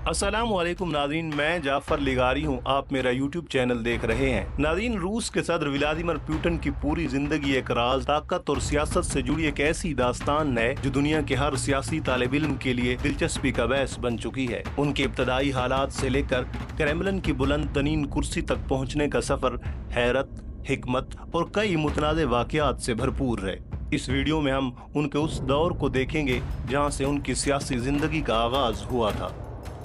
अस्सलाम वालेकुम नाज़रीन, मैं जाफ़र लिगारी हूँ। आप मेरा यूट्यूब चैनल देख रहे हैं। नाज़रीन, रूस के सदर व्लादिमीर पुतिन की पूरी जिंदगी एक राज, ताकत और सियासत से जुड़ी एक ऐसी दास्तान है जो दुनिया के हर सियासी तालिब इल्म के लिए दिलचस्पी का बहस बन चुकी है। उनके इब्तदाई हालात से लेकर क्रेमलिन की बुलंद तरीन कुर्सी तक पहुँचने का सफर हैरत, हिकमत और कई मुतनाज़ वाक़यात से भरपूर है। इस वीडियो में हम उनके उस दौर को देखेंगे जहाँ से उनकी सियासी जिंदगी का आगाज हुआ था।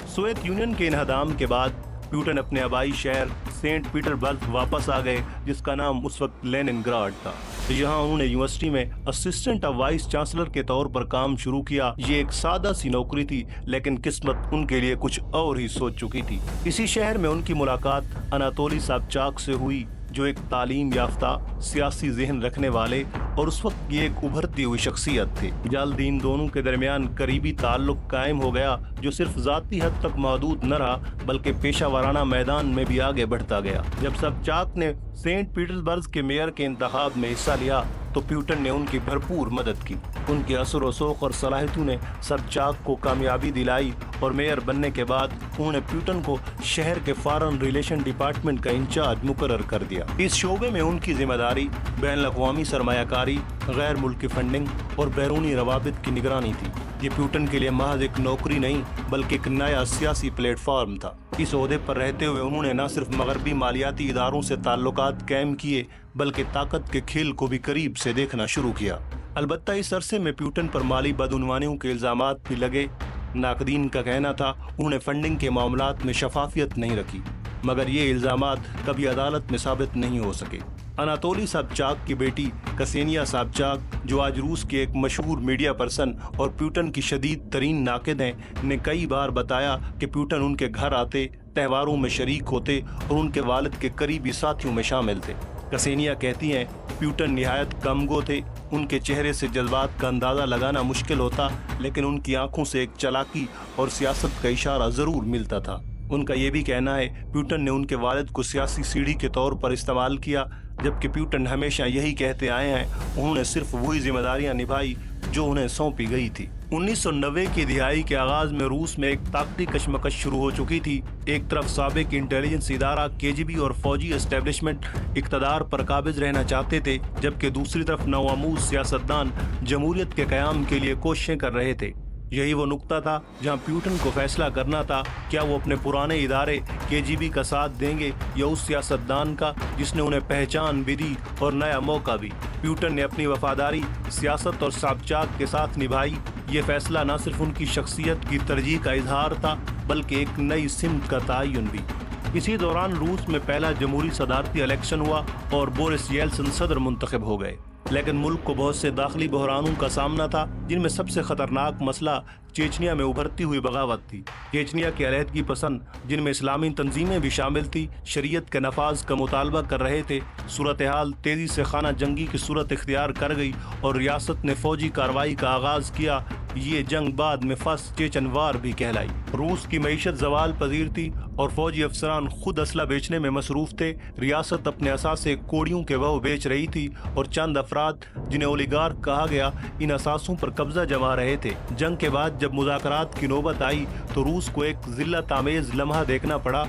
सोवियत यूनियन के इन्हदाम के बाद पुतिन अपने आबाई शहर सेंट पीटर्सबर्ग वापस आ गए, जिसका नाम उस वक्त लेनिनग्राड था। यहाँ उन्होंने यूनिवर्सिटी में असिस्टेंट ऑफ वाइस चांसलर के तौर पर काम शुरू किया। ये एक सादा सी नौकरी थी, लेकिन किस्मत उनके लिए कुछ और ही सोच चुकी थी। इसी शहर में उनकी मुलाकात अनातोली साबचाक से हुई, जो एक तालीम याफ्ता, सियासी ज़हन रखने वाले और उस वक्त ये एक उभरती हुई शख्सियत थे। जल्द इन दोनों के दरमियान करीबी ताल्लुक कायम हो गया, जो सिर्फ ज़ाती हद तक महदूद न रहा बल्कि पेशा वाराना मैदान में भी आगे बढ़ता गया। जब सबचाक ने सेंट पीटर्सबर्ग के मेयर के इंतखाब में हिस्सा लिया तो पुतिन ने उनकी भरपूर मदद की। उनके असर व शौक़ और सलाहियतों ने सबचाक को कामयाबी दिलाई और मेयर बनने के बाद उन्होंने पुतिन को शहर के फॉरेन रिलेशन डिपार्टमेंट का इंचार्ज मुकर्रर कर दिया। इस शोबे में उनकी जिम्मेदारी बैनुल-अक़वामी सरमायाकारी, गैर मुल्की फंडिंग और बैरूनी रवाबित की निगरानी थी। ये पुतिन के लिए महज एक नौकरी नहीं बल्कि एक नया सियासी प्लेटफॉर्म था। इस ओहदे पर रहते हुए उन्होंने न सिर्फ मगरबी मालियाती इदारों से ताल्लुकात कायम किए बल्कि ताकत के खेल को भी करीब से देखना शुरू किया। अलबत्ता इस अरसे में पुतिन पर माली बदउनवानियों के इल्जामात भी लगे। नाकदीन का कहना था उन्होंने फंडिंग के मामलात में शफाफियत नहीं रखी, मगर ये इल्जामात कभी अदालत में साबित नहीं हो सके। अनातोली साबचाक की बेटी कसेनिया साबचाक, जो आज रूस के एक मशहूर मीडिया पर्सन और पुतिन की शदीद तरीन नाक़िद हैं, ने कई बार बताया कि पुतिन उनके घर आते, त्योहारों में शरीक होते और उनके वालिद के करीबी साथियों में शामिल थे। कसेनिया कहती हैं, पुतिन निहायत कमगो थे। उनके चेहरे से जज्बात का अंदाज़ा लगाना मुश्किल होता, लेकिन उनकी आंखों से एक चालाकी और सियासत का इशारा ज़रूर मिलता था। उनका ये भी कहना है पुतिन ने उनके वालिद को सियासी सीढ़ी के तौर पर इस्तेमाल किया, जबकि पुतिन हमेशा यही कहते आए हैं उन्होंने सिर्फ वही जिम्मेदारियां निभाई जो उन्हें सौंपी गई थी। 1990 की दिहाई के आगाज में रूस में एक ताकती कशमकश शुरू हो चुकी थी। एक तरफ साबिक इंटेलिजेंस इदारा केजीबी और फौजी एस्टेब्लिशमेंट इक़्तिदार पर काबिज रहना चाहते थे, जबकि दूसरी तरफ नौआमूज सियासतदान जमहूरियत के क़याम के लिए कोशिशें कर रहे थे। यही वो नुक्ता था जहां पुतिन को फैसला करना था, क्या वो अपने पुराने इदारे केजीबी का साथ देंगे या उस सियासतदान का जिसने उन्हें पहचान भी दी और नया मौका भी। पुतिन ने अपनी वफादारी सियासत और साबचाक के साथ निभाई। ये फैसला न सिर्फ उनकी शख्सियत की तरजीह का इजहार था बल्कि एक नई सिमत का तयन भी। इसी दौरान रूस में पहला जमहूरी सदारती इलेक्शन हुआ और बोरिस येल्सिन सदर मुंतखब हो गए, लेकिन मुल्क को बहुत से दाखिली बहरानों का सामना था, जिनमें सबसे खतरनाक मसला चेचनिया में उभरती हुई बगावत थी। चेचनिया की अलहदगी पसंद, जिनमें इस्लामी तंजीमें भी शामिल थी, शरीयत के नफाज का मुतालबा कर रहे थे। सूरत हाल तेजी से खाना जंगी की सूरत इख्तियार कर गई और रियासत ने फौजी कार्रवाई का आगाज किया। ये जंग बाद में फर्स्ट चेचन वार भी कहलाई। रूस की मईशत जवाल पजीर थी और फौजी अफसरान खुद असला बेचने में मसरूफ थे। रियासत अपने असासे कोड़ियों के बह बेच रही थी और चंद अफराद, जिन्हें ओलिगार्क कहा गया, इन असासों पर कब्जा जमा रहे थे। जंग के बाद जब मुज़ाकरात की नौबत आई तो रूस को एक जिल्लत आमेज लम्हा देखना पड़ा।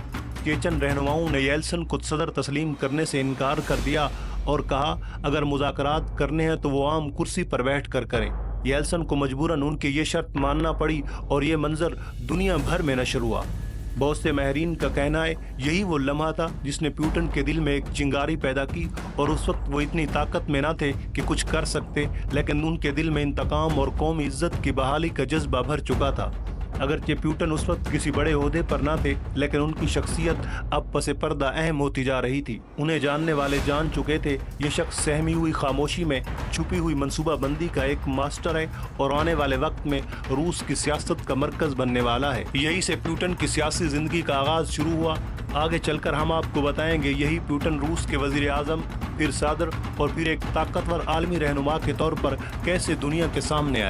चेचन रहनुमाओं ने येल्सिन को सदर तस्लीम करने से इनकार कर दिया और कहा अगर मुज़ाकरात करने हैं तो वो आम कुर्सी पर बैठ कर करें। येल्सिन को मजबूरन उनकी ये शर्त मानना पड़ी और ये मंजर दुनिया भर में नशर हुआ। बहुत से माहिरीन का कहना है यही वो लम्हा था जिसने पुतिन के दिल में एक चिंगारी पैदा की, और उस वक्त वो इतनी ताकत में ना थे कि कुछ कर सकते, लेकिन उनके दिल में इंतकाम और कौमी इज्जत की बहाली का जज्बा भर चुका था। अगरचे पुतिन उस वक्त किसी बड़े ओहदे पर ना थे, लेकिन उनकी शख्सियत अब पसे पर्दा अहम होती जा रही थी। उन्हें जानने वाले जान चुके थे ये शख्स सहमी हुई खामोशी में छुपी हुई मंसूबाबंदी का एक मास्टर है और आने वाले वक्त में रूस की सियासत का मरकज बनने वाला है। यही से पुतिन की सियासी जिंदगी का आगाज शुरू हुआ। आगे चलकर हम आपको बताएंगे यही पुतिन रूस के वजीर आजम, फिर सदर और फिर एक ताकतवर आलमी रहनुमा के तौर पर कैसे दुनिया के सामने आए।